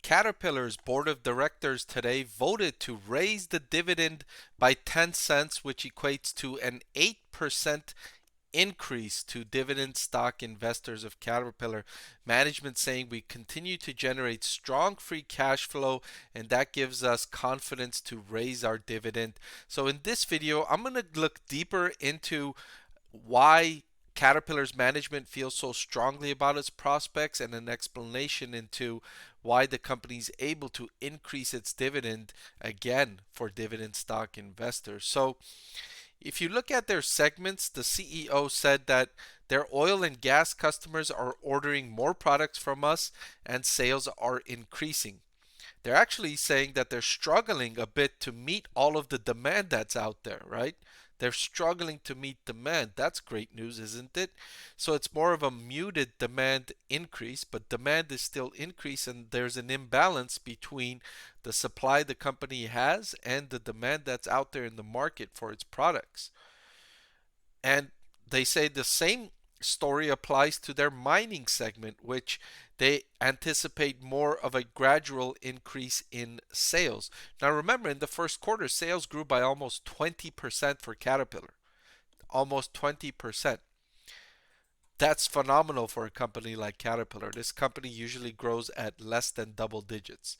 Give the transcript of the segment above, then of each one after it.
Caterpillar's board of directors today voted to raise the dividend by 10 cents, which equates to an 8% increase to dividend stock investors of Caterpillar. Management saying we continue to generate strong free cash flow, and that gives us confidence to raise our dividend. So in this video, I'm going to look deeper into why Caterpillar's management feels so strongly about its prospects, and an explanation into why the company is able to increase its dividend again for dividend stock investors. So if you look at their segments, the CEO said that their oil and gas customers are ordering more products from us and sales are increasing. They're actually saying that they're struggling a bit to meet all of the demand that's out there, right? They're struggling to meet demand. That's great news, isn't it? So it's more of a muted demand increase, but demand is still increasing, and there's an imbalance between the supply the company has and the demand that's out there in the market for its products. And they say the same story applies to their mining segment, which they anticipate more of a gradual increase in sales. Now remember, in the first quarter, sales grew by almost 20% for Caterpillar. Almost 20%. That's phenomenal for a company like Caterpillar. This company usually grows at less than double digits.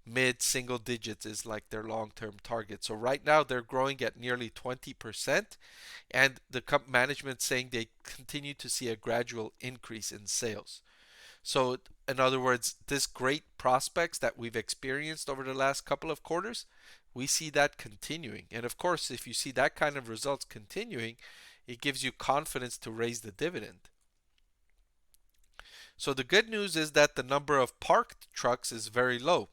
Mid-single digits is like their long-term target. So right now they're growing at nearly 20%, and the management saying they continue to see a gradual increase in sales. So in other words, this great prospects that we've experienced over the last couple of quarters, we see that continuing. And of course, if you see that kind of results continuing, it gives you confidence to raise the dividend. So the good news is that the number of parked trucks is very low.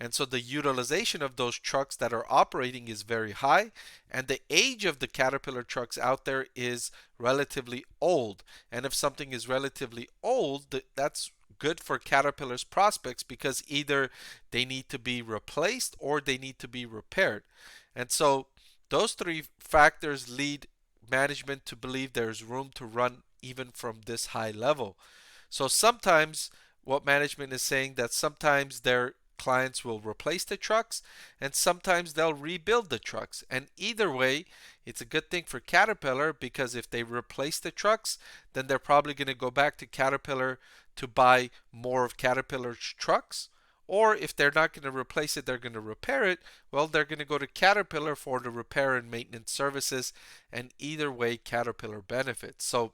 And so the utilization of those trucks that are operating is very high, and the age of the Caterpillar trucks out there is relatively old. And if something is relatively old, that's good for Caterpillar's prospects, because either they need to be replaced or they need to be repaired. And so those three factors lead management to believe there's room to run even from this high level. So sometimes what management is saying, that sometimes their clients will replace the trucks and sometimes they'll rebuild the trucks. And either way, it's a good thing for Caterpillar, because if they replace the trucks, then they're probably going to go back to Caterpillar to buy more of Caterpillar's trucks. Or if they're not going to replace it, they're going to repair it. Well, they're going to go to Caterpillar for the repair and maintenance services. And either way, Caterpillar benefits. So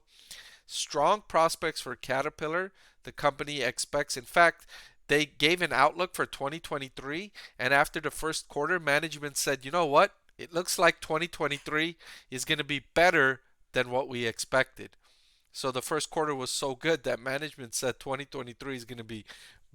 strong prospects for Caterpillar. The company expects, in fact, they gave an outlook for 2023, and after the first quarter, management said, you know what? It looks like 2023 is going to be better than what we expected. So the first quarter was so good that management said 2023 is going to be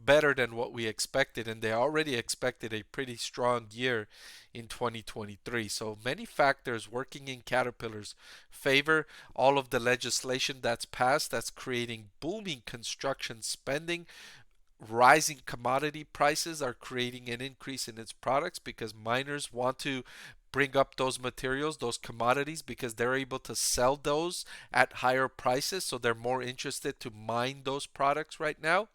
better than what we expected, and they already expected a pretty strong year in 2023. So many factors working in Caterpillar's favor. All of the legislation that's passed, that's creating booming construction spending. Rising commodity prices are creating an increase in its products, because miners want to bring up those materials, those commodities, because they're able to sell those at higher prices. So they're more interested to mine those products right now,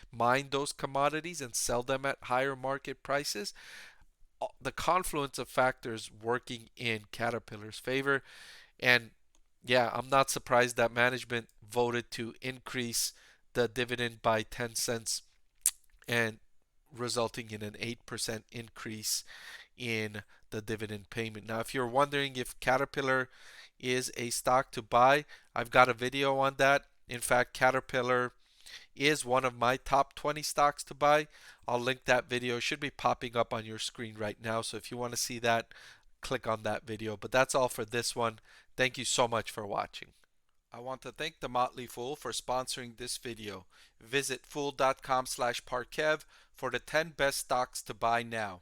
mine those commodities and sell them at higher market prices. The confluence of factors working in Caterpillar's favor. And yeah, I'm not surprised that management voted to increase the dividend by 10 cents, and resulting in an 8% increase in the dividend payment. Now, if you're wondering if Caterpillar is a stock to buy, I've got a video on that. In fact, Caterpillar is one of my top 20 stocks to buy. I'll link that video. It should be popping up on your screen right now. So if you want to see that, click on that video. But that's all for this one. Thank you so much for watching. I want to thank the Motley Fool for sponsoring this video. Visit fool.com/Parkev for the 10 best stocks to buy now.